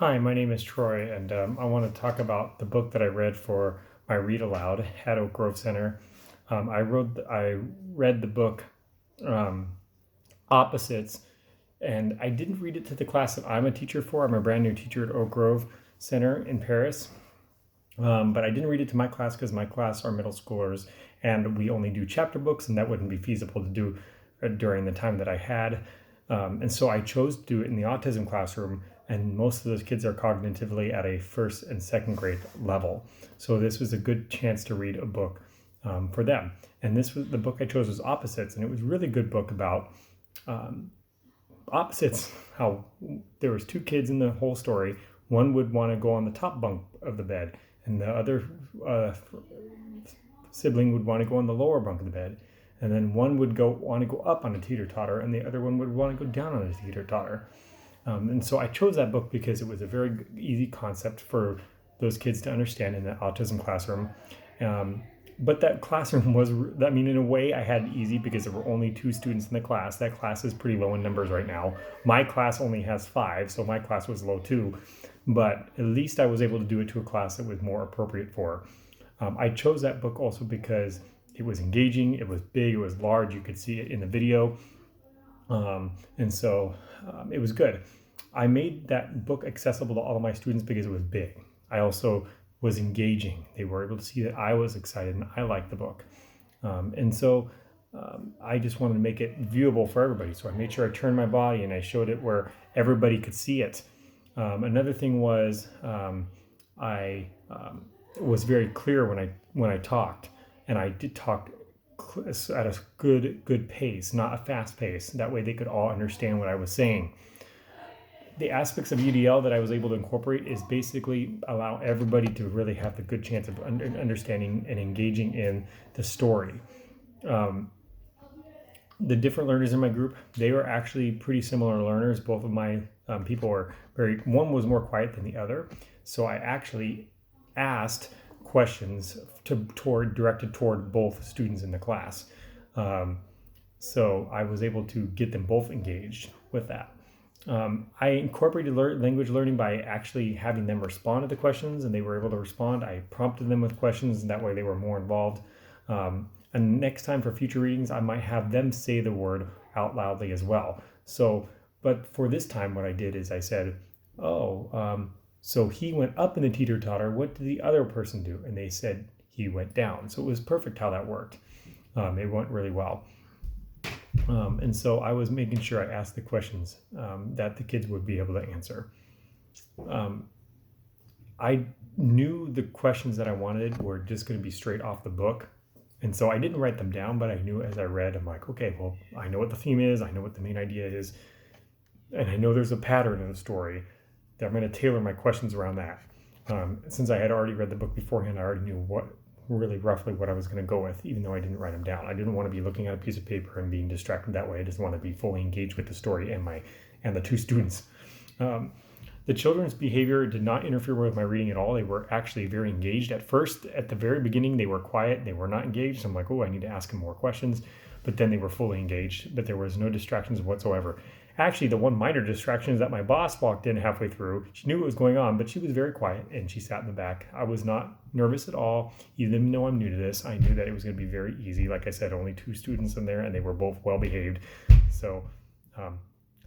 Hi, my name is Troy, and I want to talk about the book that I read for my read aloud at Oak Grove Center. I read the book um, Opposites, and I didn't read it to the class that I'm a teacher for. I'm a brand new teacher at Oak Grove Center in Paris, but I didn't read it to my class because my class are middle schoolers, and we only do chapter books, and that wouldn't be feasible to do during the time that I had. And so I chose to do it in the autism classroom, and most of those kids are cognitively at a first and second grade level. So this was a good chance to read a book for them. And this was the book I chose was Opposites, and it was a really good book about opposites. How there was two kids in the whole story. One would want to go on the top bunk of the bed, and the other sibling would want to go on the lower bunk of the bed. And then one would want to go up on a teeter-totter, and the other one would want to go down on a teeter-totter. And so I chose that book because it was a very easy concept for those kids to understand in the autism classroom. But that classroom was, I mean, in a way I had it easy because there were only two students in the class. That class is pretty low in numbers right now. My class only has 5, so my class was low too. But at least I was able to do it to a class that was more appropriate for. I chose that book also because it was engaging, it was big, it was large, you could see it in the video. And so it was good. I made that book accessible to all of my students because it was big. I also was engaging. They were able to see that I was excited and I liked the book. I just wanted to make it viewable for everybody. So I made sure I turned my body and I showed it where everybody could see it. Another thing was I was very clear when I talked, and I did talk at a good pace, not a fast pace. That way they could all understand what I was saying. The aspects of UDL that I was able to incorporate is basically allow everybody to really have the good chance of understanding and engaging in the story. The different learners in my group, they were actually pretty similar learners. Both of my people were one was more quiet than the other. So I actually asked questions directed toward both students in the class. So I was able to get them both engaged with that. I incorporated language learning by actually having them respond to the questions, and they were able to respond. I prompted them with questions, and that way they were more involved. And next time for future readings, I might have them say the word out loudly as well. But for this time, what I did is I said, so he went up in the teeter-totter. What did the other person do? And they said he went down. So it was perfect how that worked. It went really well. And so I was making sure I asked the questions that the kids would be able to answer. I knew the questions that I wanted were just going to be straight off the book. And so I didn't write them down, but I knew as I read, I'm like, okay, well, I know what the theme is. I know what the main idea is. And I know there's a pattern in the story that I'm going to tailor my questions around that. Since I had already read the book beforehand, I already knew really roughly what I was going to go with, even though I didn't write them down. I didn't want to be looking at a piece of paper and being distracted that way. I just want to be fully engaged with the story and the two students. The children's behavior did not interfere with my reading at all. They were actually very engaged. At first, at the very beginning, they were quiet. They were not engaged. I'm like, I need to ask them more questions. But then they were fully engaged, but there was no distractions whatsoever. Actually, the one minor distraction is that my boss walked in halfway through. She knew what was going on, but she was very quiet, and she sat in the back. I was not nervous at all, even though I'm new to this. I knew that it was going to be very easy. Like I said, only 2 students in there, and they were both well-behaved. So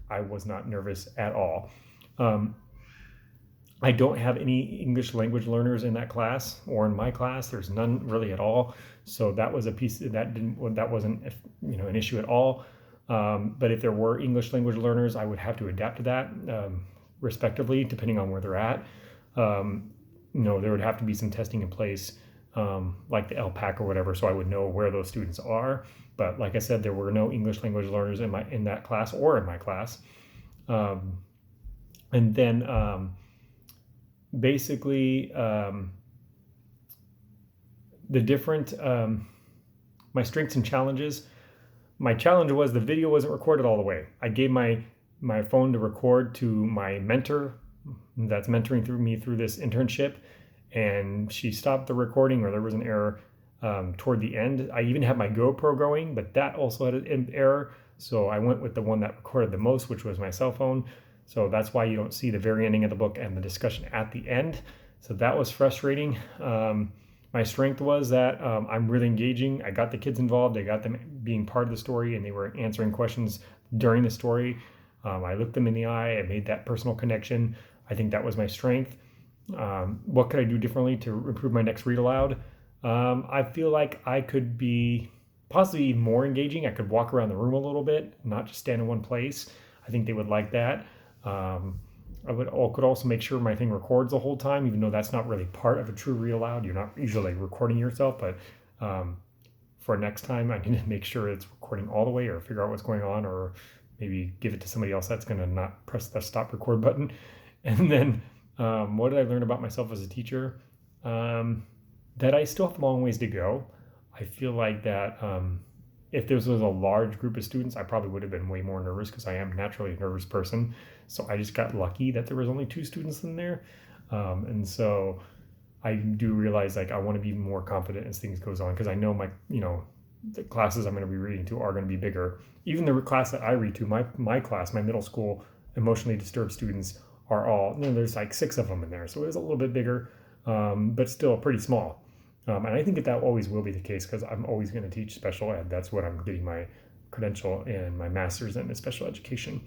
I was not nervous at all. I don't have any English language learners in that class or in my class. There's none really at all. So that was a piece that wasn't an issue at all. But if there were English language learners, I would have to adapt to that respectively, depending on where they're at. There would have to be some testing in place, like the LPAC or whatever, so I would know where those students are. But like I said, there were no English language learners in that class or in my class. And then basically the different my strengths and challenges. My challenge was the video wasn't recorded all the way. I gave my phone to record to my mentor that's mentoring me through this internship, and she stopped the recording, or there was an error toward the end. I even had my GoPro going, but that also had an error. So I went with the one that recorded the most, which was my cell phone. So that's why you don't see the very ending of the book and the discussion at the end. So that was frustrating. My strength was that I'm really engaging. I got the kids involved. I got them being part of the story, and they were answering questions during the story. I looked them in the eye. I made that personal connection. I think that was my strength. What could I do differently to improve my next read aloud? I feel like I could be possibly more engaging. I could walk around the room a little bit, not just stand in one place. I think they would like that. Could also make sure my thing records the whole time, even though that's not really part of a true read aloud. You're not usually recording yourself, but for next time, I need to make sure it's recording all the way, or figure out what's going on, or maybe give it to somebody else that's going to not press the stop record button. And then what did I learn about myself as a teacher? That I still have a long ways to go. I feel like that if this was a large group of students, I probably would have been way more nervous, because I am naturally a nervous person. So I just got lucky that there was only 2 students in there. And so I do realize, like, I want to be more confident as things goes on, because I know the classes I'm going to be reading to are going to be bigger. Even the class that I read to, my class, my middle school emotionally disturbed students are all, there's like 6 of them in there. So it is a little bit bigger, but still pretty small. And I think that always will be the case, because I'm always going to teach special ed. That's what I'm getting my credential and my master's in, is special education.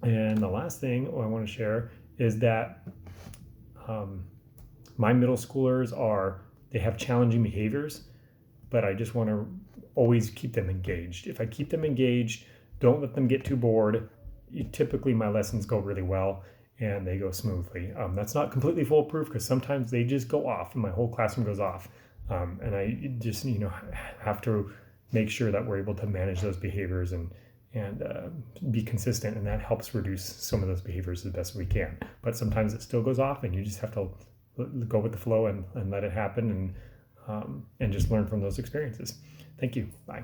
And the last thing I want to share is that my middle schoolers they have challenging behaviors, but I just want to always keep them engaged. If I keep them engaged, don't let them get too bored, typically my lessons go really well and they go smoothly. That's not completely foolproof, because sometimes they just go off and my whole classroom goes off. And I just, have to make sure that we're able to manage those behaviors and be consistent, and that helps reduce some of those behaviors as best we can. But sometimes it still goes off, and you just have to go with the flow and let it happen, and just learn from those experiences. Thank you. Bye.